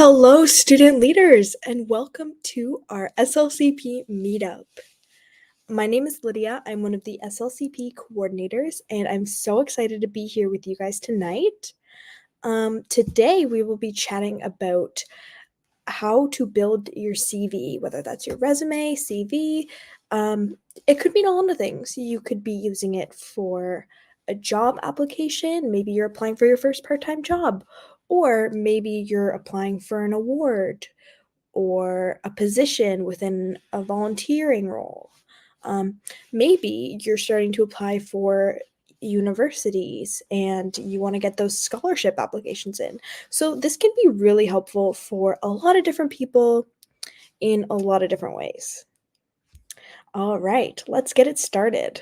Hello, student leaders, and welcome to our SLCP Meetup. My name is Lydia. I'm one of the SLCP coordinators, and I'm so excited to be here with you guys tonight. Today, we will be chatting about how to build your CV, whether that's your resume, CV. It could mean a lot of things. You could be using it for a job application. Maybe you're applying for your first part-time job, or maybe you're applying for an award or a position within a volunteering role. Maybe you're starting to apply for universities and you want to get those scholarship applications in. So, this can be really helpful for a lot of different people in a lot of different ways. All right, let's get it started.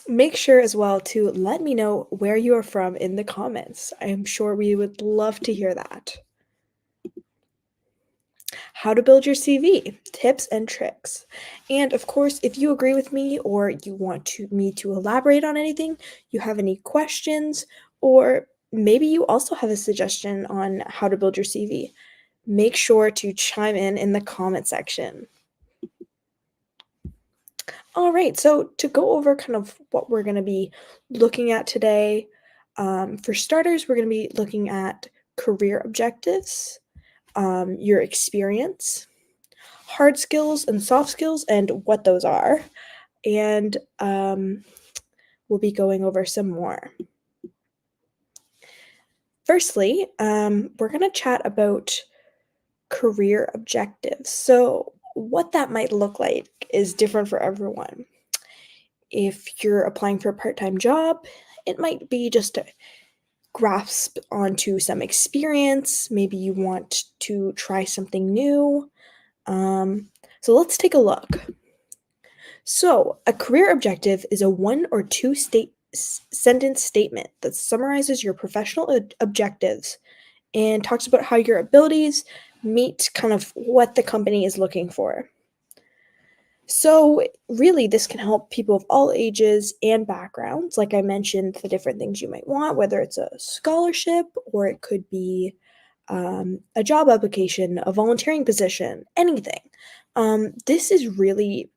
Make sure as well to let me know where you are from in the comments. I am sure we would love to hear that. How to build your CV, tips and tricks. And of course, if you agree with me or you want me to elaborate on anything, you have any questions, or maybe you also have a suggestion on how to build your CV, make sure to chime in the comment section. All right, so to go over kind of what we're going to be looking at today, for starters, we're going to be looking at career objectives, your experience, hard skills and soft skills and what those are. And we'll be going over some more. Firstly, we're going to chat about career objectives. So, what that might look like is different for everyone. If you're applying for a part time job, it might be just to grasp onto some experience. Maybe you want to try something new. So, let's take a look. So, a career objective is a one or two sentence statement that summarizes your professional objectives and talks about how your abilities meet kind of what the company is looking for. So, really, this can help people of all ages and backgrounds. Like I mentioned, the different things you might want, whether it's a scholarship or it could be a job application, a volunteering position, anything. This is really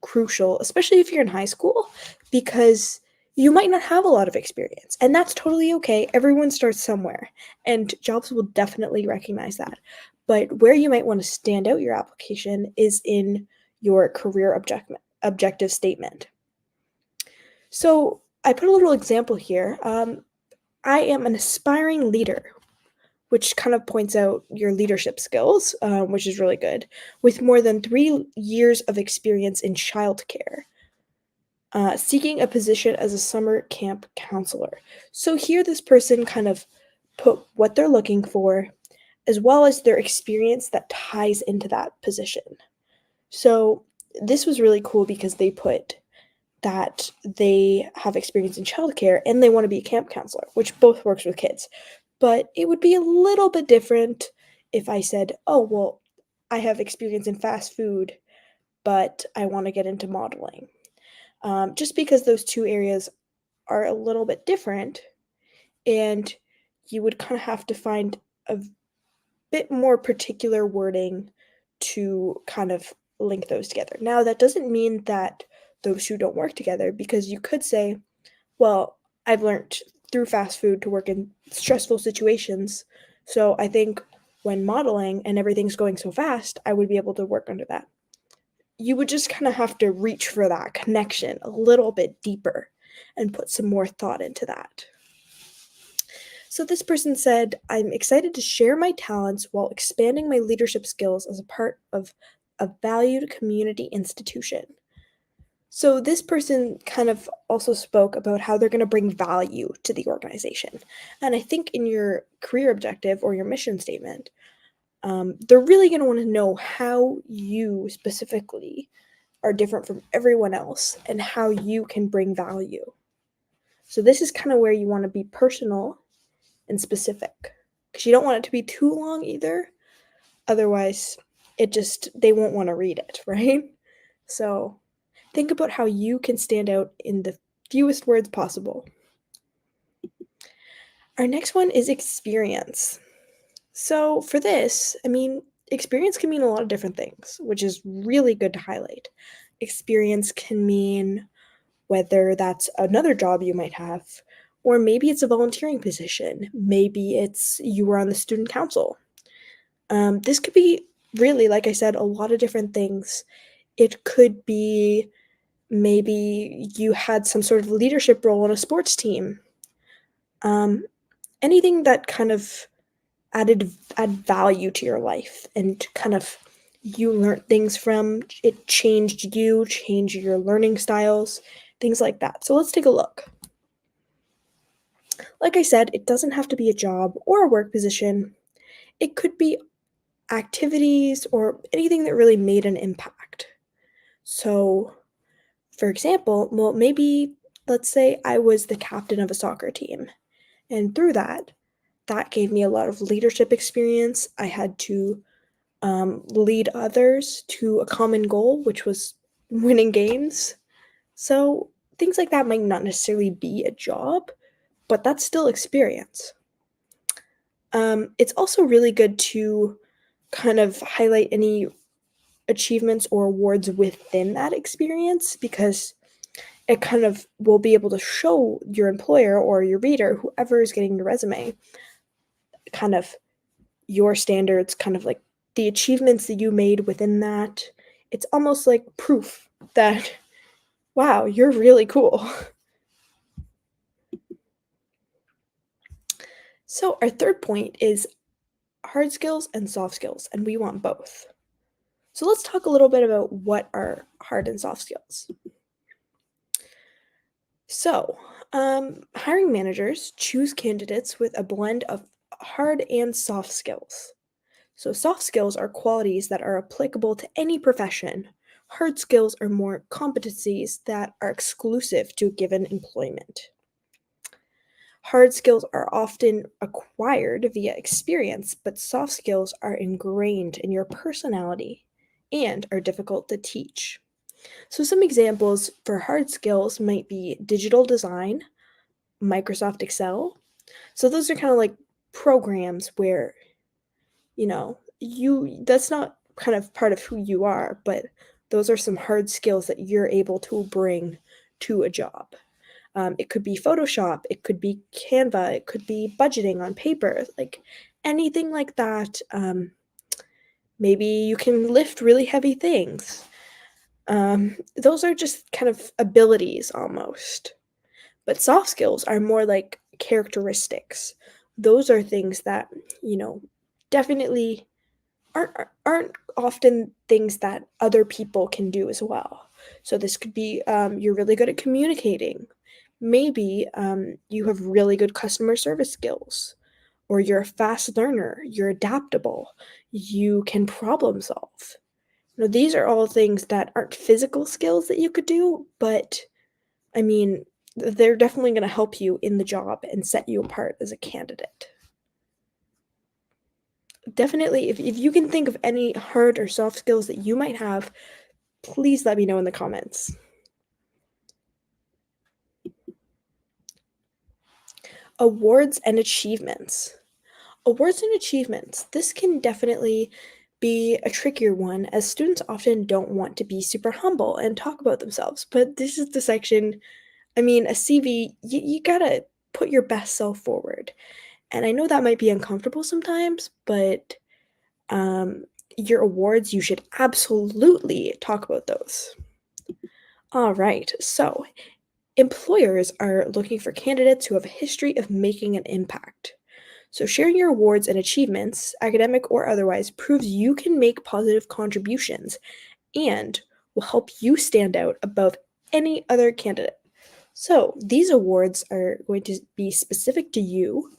crucial, especially if you're in high school, because you might not have a lot of experience, and that's totally okay. Everyone starts somewhere, and jobs will definitely recognize that. But where you might want to stand out your application is in your career objective statement. So I put a little example here. I am an aspiring leader, which kind of points out your leadership skills, which is really good, with more than 3 years of experience in childcare, seeking a position as a summer camp counselor. So here, this person kind of put what they're looking for, as well as their experience that ties into that position. So this was really cool because they put that they have experience in childcare and they want to be a camp counselor, which both works with kids. But it would be a little bit different if I said, oh, well, I have experience in fast food, but I want to get into modeling. Just because those two areas are a little bit different, and you would kind of have to find a bit more particular wording to kind of link those together. Now, that doesn't mean that those two don't work together, because you could say, well, I've learned through fast food to work in stressful situations. So I think when modeling and everything's going so fast, I would be able to work under that. You would just kind of have to reach for that connection a little bit deeper and put some more thought into that. So this person said, I'm excited to share my talents while expanding my leadership skills as a part of a valued community institution. So this person kind of also spoke about how they're going to bring value to the organization. And I think in your career objective or your mission statement, they're really going to want to know how you specifically are different from everyone else and how you can bring value. So this is kind of where you want to be personal and specific, because you don't want it to be too long either. Otherwise, they won't want to read it, right? So think about how you can stand out in the fewest words possible. Our next one is experience. So for this, experience can mean a lot of different things, which is really good to highlight. Experience can mean whether that's another job you might have, or maybe it's a volunteering position. Maybe it's you were on the student council. This could be really, like I said, a lot of different things. It could be maybe you had some sort of leadership role on a sports team. Um, Anything that kind of add value to your life and kind of you learned things from it, changed you, changed your learning styles, things like that. So let's take a look. Like I said, it doesn't have to be a job or a work position. It could be activities or anything that really made an impact. So, for example, well, maybe let's say I was the captain of a soccer team, and through that gave me a lot of leadership experience. I had to lead others to a common goal, which was winning games. So things like that might not necessarily be a job, but that's still experience. It's also really good to kind of highlight any achievements or awards within that experience because it kind of will be able to show your employer or your reader, whoever is getting your resume, kind of your standards, kind of like the achievements that you made within that. It's almost like proof that, wow, you're really cool. So, our third point is hard skills and soft skills, and we want both. So, let's talk a little bit about what are hard and soft skills. So, hiring managers choose candidates with a blend of hard and soft skills. So, soft skills are qualities that are applicable to any profession. Hard skills are more competencies that are exclusive to a given employment. Hard skills are often acquired via experience, but soft skills are ingrained in your personality and are difficult to teach. So, some examples for hard skills might be digital design, Microsoft Excel. So, those are kind of like programs where you that's not kind of part of who you are, but those are some hard skills that you're able to bring to a job. It could be Photoshop, it could be Canva, it could be budgeting on paper, like anything like that. Maybe you can lift really heavy things. Those are just kind of abilities almost. But soft skills are more like characteristics. Those are things that, you know, definitely aren't often things that other people can do as well. So this could be you're really good at communicating. Maybe you have really good customer service skills, or you're a fast learner. You're adaptable. You can problem solve. These are all things that aren't physical skills that you could do, but I mean, they're definitely going to help you in the job and set you apart as a candidate. Definitely, if you can think of any hard or soft skills that you might have, please let me know in the comments. Awards and achievements. Awards and achievements. This can definitely be a trickier one as students often don't want to be super humble and talk about themselves. But this is the section, a CV, you gotta put your best self forward. And I know that might be uncomfortable sometimes, but um, your awards, you should absolutely talk about those. All right, so employers are looking for candidates who have a history of making an impact. So, sharing your awards and achievements, academic or otherwise, proves you can make positive contributions and will help you stand out above any other candidate. So, these awards are going to be specific to you.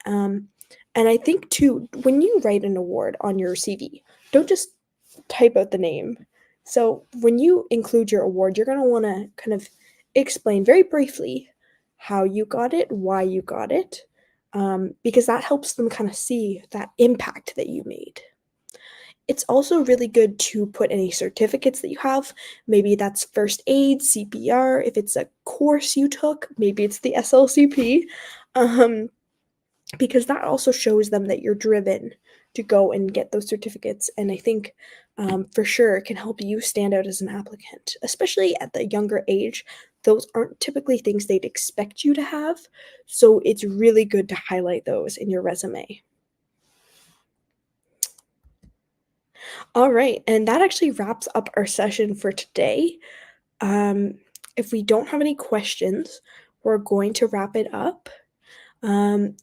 Um, and I think, too, when you write an award on your CV, don't just type out the name. So when you include your award, you're going to want to kind of explain very briefly how you got it, why you got it, because that helps them kind of see that impact that you made. It's also really good to put any certificates that you have. Maybe that's first aid, CPR. If it's a course you took, maybe it's the SLCP. Um, because that also shows them that you're driven to go and get those certificates. And I think for sure it can help you stand out as an applicant, especially at the younger age. Those aren't typically things they'd expect you to have. So it's really good to highlight those in your resume. All right. And that actually wraps up our session for today. Um, if we don't have any questions, we're going to wrap it up. Um,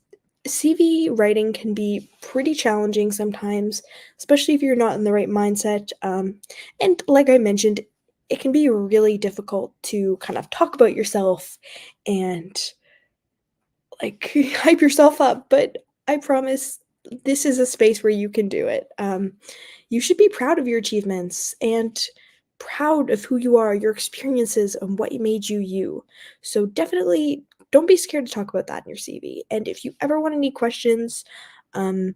CV writing can be pretty challenging sometimes, especially if you're not in the right mindset. And like I mentioned, it can be really difficult to kind of talk about yourself and like hype yourself up. But I promise this is a space where you can do it. You should be proud of your achievements and proud of who you are, your experiences, and what made you you. So definitely don't be scared to talk about that in your CV. And if you ever want any questions, um,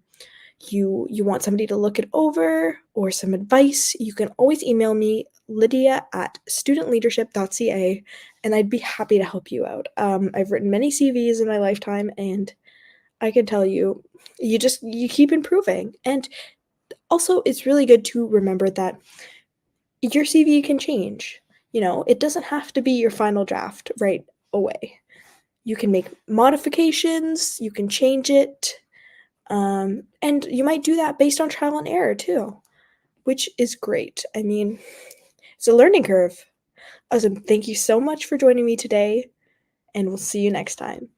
you want somebody to look it over or some advice, you can always email me, lydia@studentleadership.ca, and I'd be happy to help you out. I've written many CVs in my lifetime, and I can tell you, you keep improving. And also, it's really good to remember that your CV can change. It doesn't have to be your final draft right away. You can make modifications, you can change it, and you might do that based on trial and error too, which is great. I mean, it's a learning curve. Awesome. Thank you so much for joining me today, and we'll see you next time.